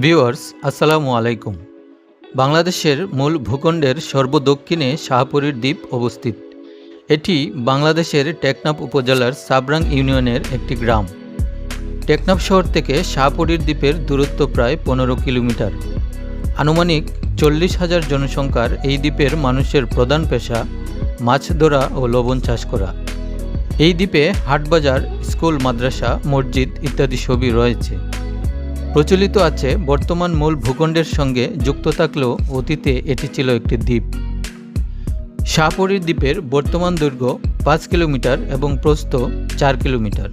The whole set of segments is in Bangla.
ভিউয়ার্স আসসালামু আলাইকুম। বাংলাদেশের মূল ভূখণ্ডের সর্বদক্ষিণে শাহপরীর দ্বীপ অবস্থিত। এটি বাংলাদেশের টেকনাফ উপজেলার সাবরাং ইউনিয়নের একটি গ্রাম। টেকনাফ শহর থেকে শাহপরীর দ্বীপের দূরত্ব প্রায় 15 কিলোমিটার। আনুমানিক 40,000 জনসংখ্যার এই দ্বীপের মানুষের প্রধান পেশা মাছ ধরা ও লবণ চাষ করা। এই দ্বীপে হাটবাজার, স্কুল, মাদ্রাসা, মসজিদ ইত্যাদি সবই রয়েছে। প্রচলিত আছে বর্তমান মূল ভূখণ্ডের সঙ্গে যুক্ত থাকলেও অতীতে এটি ছিল একটি দ্বীপ। শাহপরীর দ্বীপের বর্তমান দৈর্ঘ্য 5 কিলোমিটার এবং প্রস্থ 4 কিলোমিটার।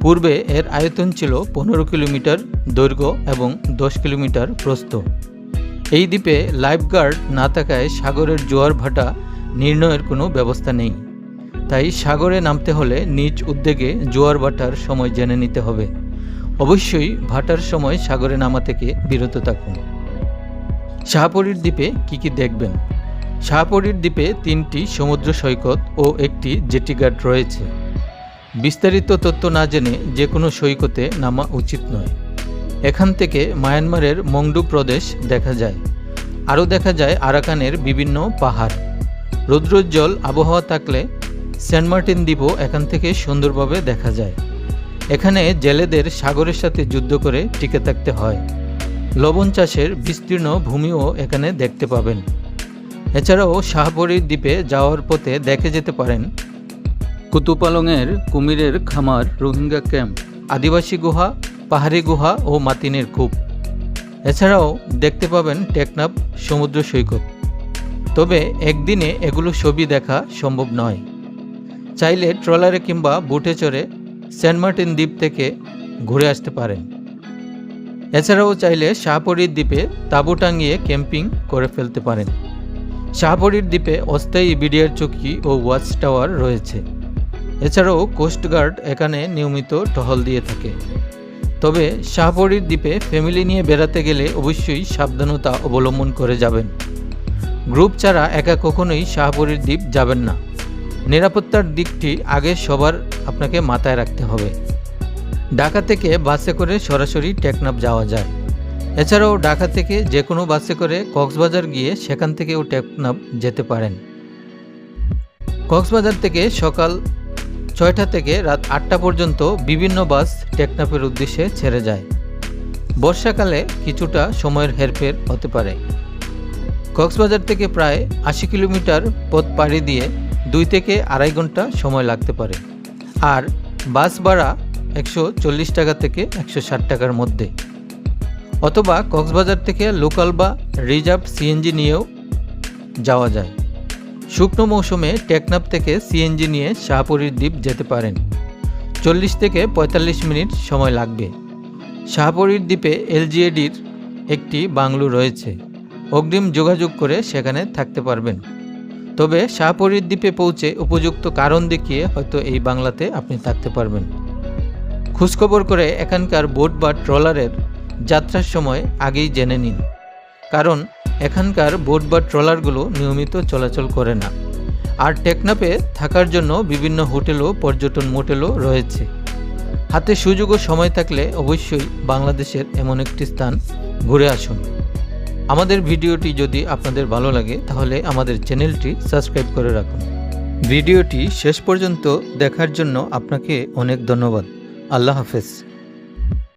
পূর্বে এর আয়তন ছিল 15 কিলোমিটার দৈর্ঘ্য এবং 10 কিলোমিটার প্রস্থ। এই দ্বীপে লাইফগার্ড না থাকায় সাগরের জোয়ার ভাটা নির্ণয়ের কোনো ব্যবস্থা নেই। তাই সাগরে নামতে হলে নিজ উদ্যোগে জোয়ার ভাটার সময় জেনে নিতে হবে। অবশ্যই ভাটার সময় সাগরে নামা থেকে বিরত থাকুন। শাহপরীর দ্বীপে কি দেখবেন? শাহপরীর দ্বীপে 3টি সমুদ্র সৈকত ও একটি জেটিঘাট রয়েছে। বিস্তারিত তথ্য না জেনে যে কোনো সৈকতে নামা উচিত নয়। এখান থেকে মায়ানমারের মংডু প্রদেশ দেখা যায়। আরও দেখা যায় আরাকানের বিভিন্ন পাহাড়। রৌদ্রোজ্জ্বল আবহাওয়া থাকলে সেন্ট মার্টিন দ্বীপও এখান থেকে সুন্দরভাবে দেখা যায়। এখানে জেলেদের সাগরের সাথে যুদ্ধ করে টিকে থাকতে হয়। লবণ চাষের বিস্তীর্ণ ভূমিও এখানে দেখতে পাবেন। এছাড়াও শাহপরীর দ্বীপে যাওয়ার পথে দেখে যেতে পারেন কুতুপালংয়ের কুমিরের খামার, রোহিঙ্গা ক্যাম্প, আদিবাসী গুহা, পাহাড়ি গুহা ও মাতিনের কূপ। এছাড়াও দেখতে পাবেন টেকনাফ সমুদ্র সৈকত। তবে একদিনে এগুলো সবই দেখা সম্ভব নয়। চাইলে ট্রলারে কিংবা বোটে চড়ে সেন্ট মার্টিন দ্বীপ থেকে ঘুরে আসতে পারেন। এছাড়াও চাইলে শাহপরীর দ্বীপে তাঁবু টাঙিয়ে ক্যাম্পিং করে ফেলতে পারেন। শাহপরীর দ্বীপে অস্থায়ী বিডিআর চৌকি ও ওয়াচ টাওয়ার রয়েছে। এছাড়াও কোস্টগার্ড এখানে নিয়মিত টহল দিয়ে থাকে। তবে শাহপরীর দ্বীপে ফ্যামিলি নিয়ে বেড়াতে গেলে অবশ্যই সাবধানতা অবলম্বন করে যাবেন। গ্রুপ ছাড়া একা কখনোই শাহপরীর দ্বীপ যাবেন না। নিরাপত্তার দিকটি আগে সবার আপনাকে মাথায় রাখতে হবে। ঢাকা থেকে বাসে করে সরাসরি টেকনাফ যাওয়া যায়। এছাড়াও ঢাকা থেকে যে কোনো বাসে করে কক্সবাজার গিয়ে সেখান থেকেও টেকনাফ যেতে পারেন। কক্সবাজার থেকে সকাল 6টা থেকে রাত 8টা পর্যন্ত বিভিন্ন বাস টেকনাফের উদ্দেশ্যে ছেড়ে যায়। বর্ষাকালে কিছুটা সময়ের হেরফের হতে পারে। কক্সবাজার থেকে প্রায় 80 কিলোমিটার পথ পাড়ি দিয়ে 2 থেকে 2.5 ঘন্টা সময় লাগতে পারে। আর বাস ভাড়া 140 টাকা থেকে 160 টাকার মধ্যে। অথবা কক্সবাজার থেকে লোকাল বা রিজার্ভ সিএনজি নিয়েও যাওয়া যায়। শুকনো মৌসুমে টেকনাফ থেকে সিএনজি নিয়ে শাহপরীর দ্বীপ যেতে পারেন। 40 থেকে 45 মিনিট সময় লাগবে। শাহপরীর দ্বীপে এলজিএডির একটি বাংলো রয়েছে। অগ্রিম যোগাযোগ করে সেখানে থাকতে পারবেন। তবে শাহপরীর দ্বীপে পৌঁছে উপযুক্ত কারণ দেখিয়ে হয়তো এই বাংলাতে আপনি থাকতে পারবেন। খোঁজখবর করে এখানকার বোট বা ট্রলারের যাত্রার সময় আগেই জেনে নিন, কারণ এখানকার বোট বা ট্রলারগুলো নিয়মিত চলাচল করে না। আর টেকনাফে থাকার জন্য বিভিন্ন হোটেল ও পর্যটন মোটেলও রয়েছে। হাতে সুযোগ ও সময় থাকলে অবশ্যই বাংলাদেশের এমন একটি স্থান ঘুরে আসুন। আমাদের ভিডিওটি যদি আপনাদের ভালো লাগে তাহলে আমাদের চ্যানেলটি সাবস্ক্রাইব করে রাখুন। ভিডিওটি শেষ পর্যন্ত দেখার জন্য আপনাকে অনেক ধন্যবাদ। আল্লাহ হাফেজ।